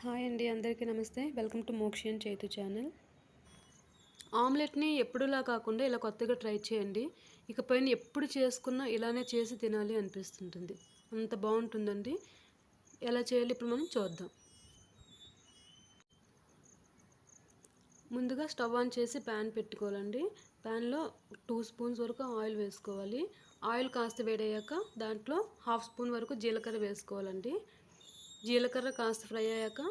Hi అండి, అందరికీ నమస్తే. Welcome to Mokshian Chaitu channel. ఆమ్లెట్ని ఎప్పుడులా కాకుండా ఇలా కొత్తగా ట్రై చేయండి. ఇకపైన ఎప్పుడు చేసుకున్నా ఇలానే చేసి తినాలి అనిపిస్తుంటుంది. అంత బాగుంటుందండి. ఎలా చేయాలి ఇప్పుడు మనం చూద్దాం. ముందుగా స్టవ్ ఆన్ చేసి ప్యాన్ పెట్టుకోవాలండి. ప్యాన్లో 2 స్పూన్స్ వరకు ఆయిల్ వేసుకోవాలి. ఆయిల్ కాస్త వేడయ్యాక దాంట్లో 1/2 స్పూన్ వరకు జీలకర్ర వేసుకోవాలండి. జీలకర్ర కాస్త ఫ్రై అయ్యాక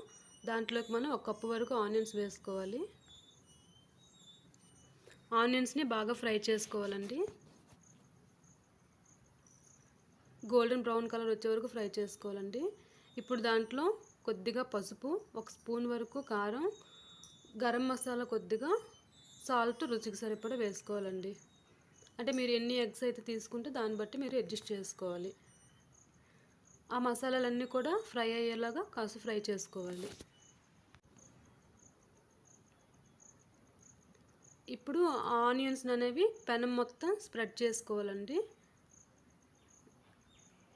దాంట్లోకి మనం 1 కప్పు వరకు ఆనియన్స్ వేసుకోవాలి. ఆనియన్స్ని బాగా ఫ్రై చేసుకోవాలండి. గోల్డెన్ బ్రౌన్ కలర్ వచ్చే వరకు ఫ్రై చేసుకోవాలండి. ఇప్పుడు దాంట్లో కొద్దిగా పసుపు, 1 స్పూన్ వరకు కారం, గరం మసాలా, కొద్దిగా సాల్ట్ రుచికి సరిపడా వేసుకోవాలండి. అంటే మీరు ఎన్ని ఎగ్స్ అయితే తీసుకుంటే దాన్ని బట్టి మీరు అడ్జస్ట్ చేసుకోవాలి. ఆ మసాలాలన్నీ కూడా ఫ్రై అయ్యేలాగా కాస్త ఫ్రై చేసుకోవాలి. ఇప్పుడు ఆనియన్స్ అనేవి పెనం మొత్తం స్ప్రెడ్ చేసుకోవాలండి.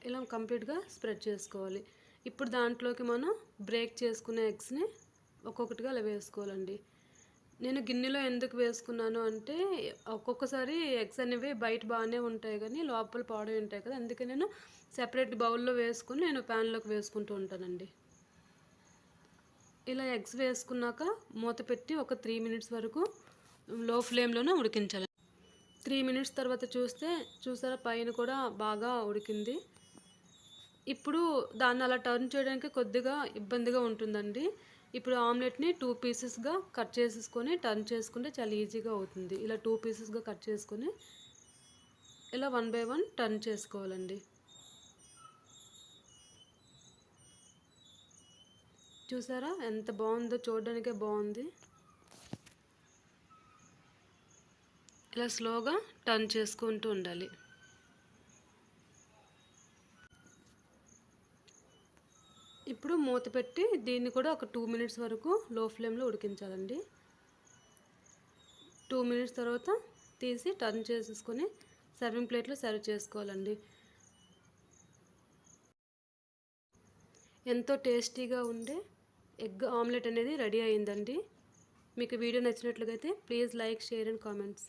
ఇలా కంప్లీట్గా స్ప్రెడ్ చేసుకోవాలి. ఇప్పుడు దాంట్లోకి మనం బ్రేక్ చేసుకునే ఎగ్స్ని ఒక్కొక్కటిగా అలా వేసుకోవాలండి. నేను గిన్నెలో ఎందుకు వేసుకున్నాను అంటే ఒక్కొక్కసారి ఎగ్స్ అనేవి బయట బాగానే ఉంటాయి కానీ లోపల పాడై ఉంటాయి కదా, అందుకే నేను సెపరేట్ బౌల్లో వేసుకుని నేను ప్యాన్లోకి వేసుకుంటూ ఉంటానండి. ఇలా ఎగ్స్ వేసుకున్నాక మూత పెట్టి ఒక 3 మినిట్స్ వరకు లో ఫ్లేమ్లోనే ఉడికించాలి. 3 మినిట్స్ తర్వాత చూసారా, పైన కూడా బాగా ఉడికింది. ఇప్పుడు దాన్ని అలా టర్న్ చేయడానికి కొద్దిగా ఇబ్బందిగా ఉంటుందండి. ఇప్పుడు ఆమ్లెట్ని 2 పీసెస్గా కట్ చేసేసుకొని టర్న్ చేసుకుంటే చాలా ఈజీగా అవుతుంది. ఇలా 2 పీసెస్గా కట్ చేసుకొని ఇలా 1 బై 1 టర్న్ చేసుకోవాలండి. చూసారా ఎంత బాగుందో, చూడడానికే బాగుంది. ఇలా స్లోగా టర్న్ చేసుకుంటూ ఉండాలి. ఇప్పుడు మూత పెట్టి దీన్ని కూడా ఒక 2 మినిట్స్ వరకు లో ఫ్లేమ్లో ఉడికించాలండి. 2 మినిట్స్ తర్వాత తీసి టర్న్ చేసేసుకొని సర్వింగ్ ప్లేట్లో సర్వ్ చేసుకోవాలండి. ఎంతో టేస్టీగా ఉండే ఎగ్ ఆమ్లెట్ అనేది రెడీ అయిందండి. మీకు వీడియో నచ్చినట్లయితే please like, share and comments.